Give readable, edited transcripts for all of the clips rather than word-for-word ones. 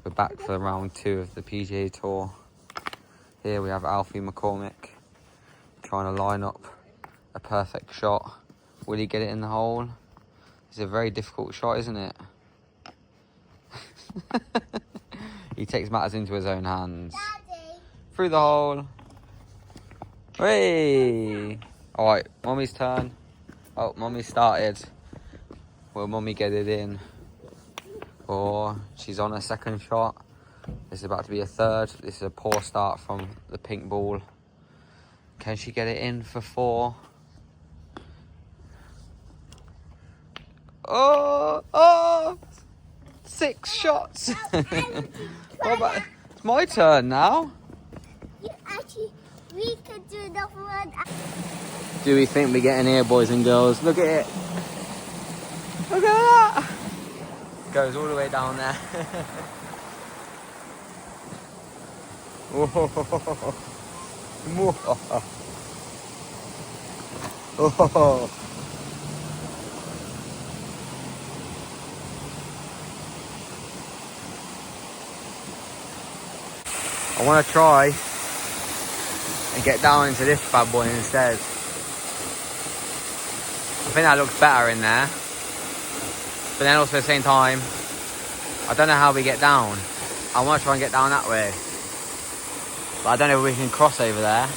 We're back for round 2 of the PGA Tour. Here we have Alfie McCormick trying to line up a perfect shot. Will he get it in the hole? It's a very difficult shot, isn't it? He takes matters into his own hands. Daddy. Through the hole. Hey! Alright, Mummy's turn. Oh, Mummy started. Will Mummy get it in? Or she's on her second shot. This is about to be a third. This is a poor start from the pink ball. Can she get it in for 4? Oh! 6 shots. What about, it's my turn now. We could do the one. Do we think we're getting here, boys and girls? Look at it. Look at that. Goes all the way down there. Oh. I want to try and get down into this bad boy instead. I think that looks better in there. But then also at the same time, I don't know how we get down. I want to try and get down that way. But I don't know if we can cross over there.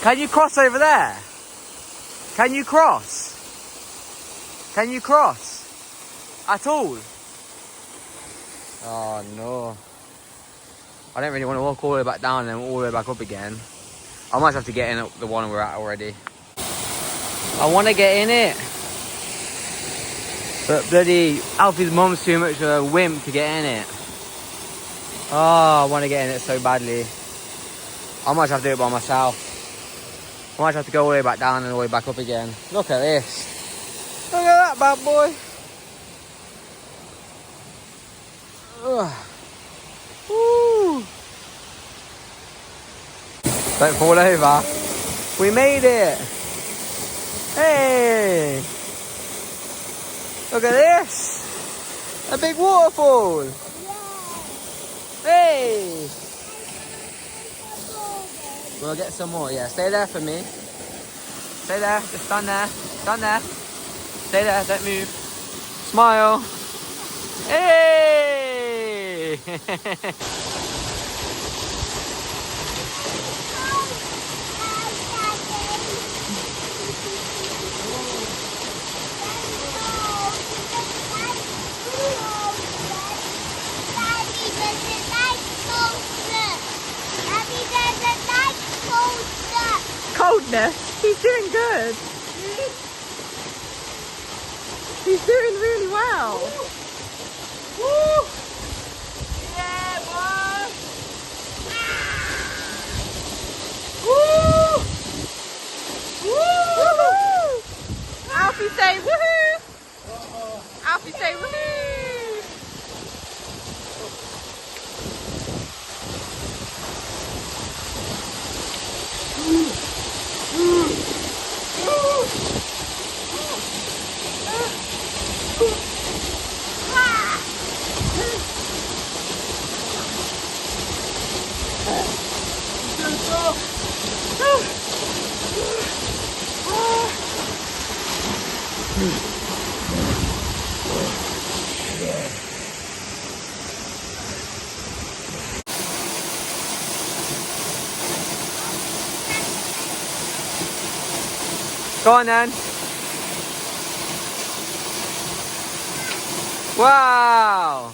Can you cross over there? Can you cross? Can you cross? At all? Oh no. I don't really want to walk all the way back down and then all the way back up again. I might have to get in at the one we're at already. I want to get in it. But bloody Alfie's mum's too much of a wimp to get in it. Oh, I want to get in it so badly. I might have to do it by myself. I might have to go all the way back down and all the way back up again. Look at this. Look at that bad boy. Ugh. Woo. Don't fall over. We made it. Hey. Look at this. A big waterfall. Hey. We'll get some more, yeah. Stay there for me. Stay there. Just stand there. Stand there. Stay there. Don't move. Smile. Hey! Coldness? He's doing good. He's doing really well. Woo! Yeah, boy! Woo! Woo! Alfie say woohoo! Alfie say woohoo! Go on then. Wow.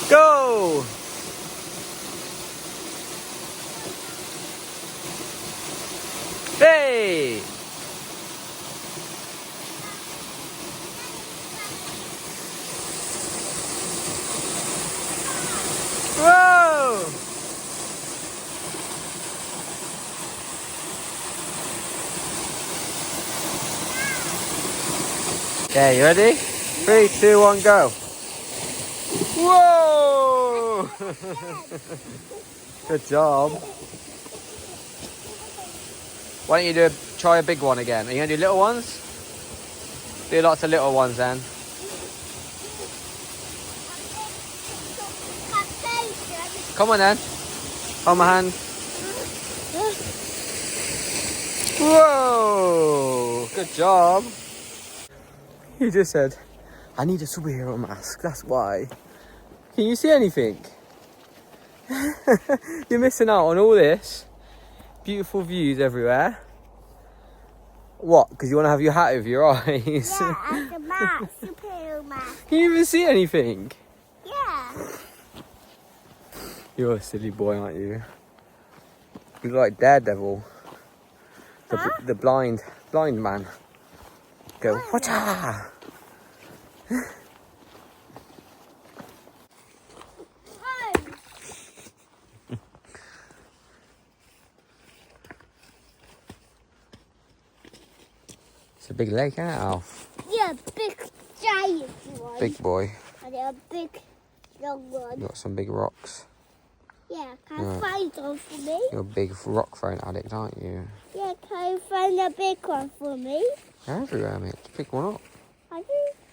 Go. Hey. Whoa! Okay, you ready? 3, 2, 1, go. Whoa! Good job. Why don't you try a big one again? Are you going to do little ones? Do lots of little ones then. Come on then. Hold my hand. Whoa! Good job. You just said, I need a superhero mask, that's why. Can you see anything? You're missing out on all this. Beautiful views everywhere. What? Because you want to have your hat over your eyes? Yeah, as a mask, superhero mask. Can you even see anything? Yeah. You're a silly boy, aren't you? You look like Daredevil. The blind man. Go, whatcha? It's a big lake, isn't it, Alf? Yeah, big giant one. Big boy. And a big long one. You got some big rocks. Yeah, can I find one for me? You're a big rock throwing addict, aren't you? Yeah, can you find a big one for me? They're everywhere, mate. Just pick one up. I do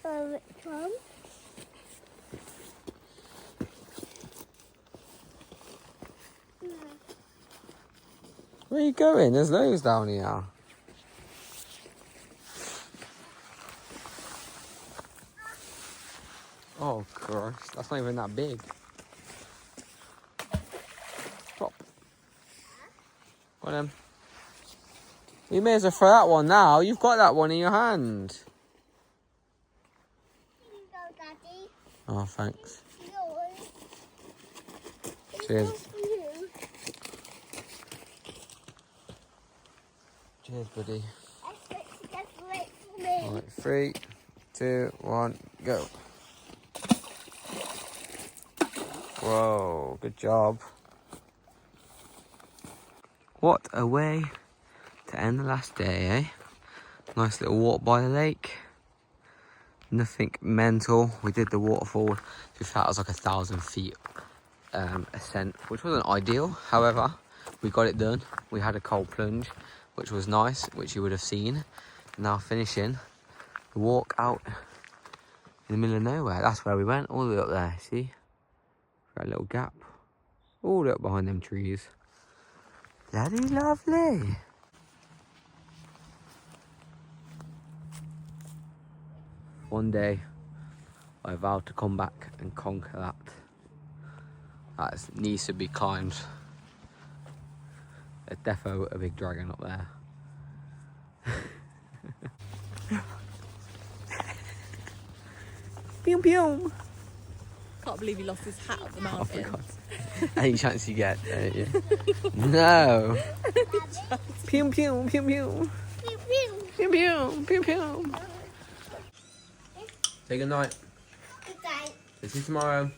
know which one. Where are you going? There's loads down here. Oh, Christ. That's not even that big. Stop. Go on then. You may as well throw that one now. You've got that one in your hand. Here you go, Daddy. Oh, thanks. Yours. Cheers. It's for you. Cheers, buddy. That's right for me. Alright, 3, 2, 1, go. Whoa, good job. What a way to end the last day, eh? Nice little walk by the lake. Nothing mental. We did the waterfall. We felt it was like 1,000 feet ascent, which wasn't ideal. However, we got it done. We had a cold plunge, which was nice, which you would have seen. Now finishing the walk out in the middle of nowhere. That's where we went, all the way up there, see? Got a little gap. All the way up behind them trees. Bloody lovely. One day, I vowed to come back and conquer that. That needs to be climbed. There's defo a big dragon up there. Pew pew. Can't believe he lost his hat up the mountain. Oh, any chance you get, don't you? No. Pew pew pew pew. Pew, pew. Pew pew pew pew. Say good night. Good night. See you tomorrow.